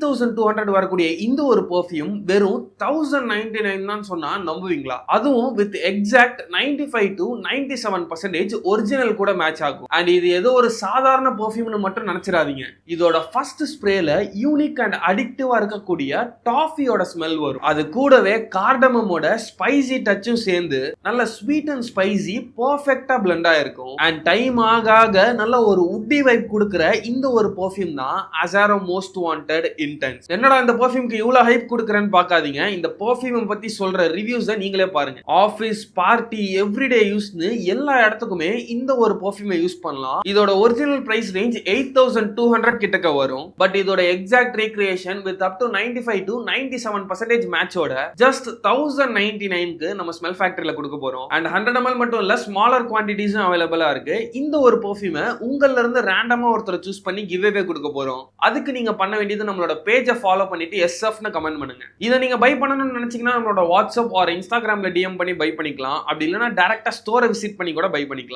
8200 வரக்கூடிய இந்த ஒரு பெர்ஃப்யூம் வெறும் 1099 தான் சொன்னா நம்புவீங்களா? அதுவும் வித் எக்ஸாக்ட் 95 to 97% ஒரிஜினல் கூட மேட்ச் ஆகும். அண்ட் இது ஏதோ ஒரு சாதாரண பெர்ஃப்யூம்னு மட்டும் நினைச்சிடாதீங்க. இதோட ஃபர்ஸ்ட் ஸ்ப்ரேல யூனிக் அண்ட் அடிக்டிவா இருக்கக்கூடிய டாஃபியோட ஸ்மெல் வரும். அது கூடவே கார்டமமோட ஸ்பைசி டச்சும் சேர்ந்து நல்ல ஸ்வீட் அண்ட் ஸ்பைசி பெர்ஃபெக்ட்டா பிளெண்ட் ஆயிருக்கும். அண்ட் டைம் ஆக ஆக நல்ல ஒரு உட்டி வைப் கொடுக்கிற இந்த ஒரு பெர்ஃப்யூம் தான் அசாரோ மோஸ்ட் வாண்டட் இன்டென்ஸ். என்னடா இந்த பெர்ஃப்யூம்க்கு இவ்வளவு ஹைப் கொடுக்கறேன்னு பார்க்காதீங்க. இந்த பெர்ஃப்யூம் பத்தி சொல்ற ரிவ்யூஸை நீங்களே பாருங்க. ஆஃபீஸ், பார்ட்டி, எவ்ரிடே யூஸ்னு எல்லா இடத்துக்குமே இந்த ஒரு பெர்ஃப்யூமை யூஸ் பண்ணலாம். இதோட ஒரிஜினல் பிரைஸ் ரேஞ்ச் 8200 கிட்டக்க வரும். பட் இதோட exact recreation with up to 95 to 97% மேட்சோட ஜஸ்ட் 1099க்கு நம்ம ஸ்மெல் ஃபேக்டரியில கொடுக்க போறோம். அண்ட் 100 ml மட்டும் இல்ல, ஸ்மாலர் குவான்டிட்டிஸும் அவைலபிளா இருக்கு. இந்த ஒரு பெர்ஃப்யூமை உங்கள்ல இருந்து ரேண்டமா ஒருத்தரை சூஸ் பண்ணி கிவ் அவே கொடுக்க போறோம். அதுக்கு நீங்க பண்ண வேண்டியது நம்மளோட பேஜை ஃபாலோ பண்ணிட்டு எஸ்எஃப்னு கமெண்ட் பண்ணுங்க. இதை நீங்க பை பண்ணணும்னு நினைச்சீங்கன்னா நம்மளோட வாட்ஸ்அப் ஆர் இன்ஸ்டாகிராம்ல டிஎம் பண்ணி பை பண்ணிக்கலாம். அப்படி இல்லைன்னா டைரக்டா ஸ்டோரை விசிட் பண்ணி கூட பை பண்ணிக்கலாம்.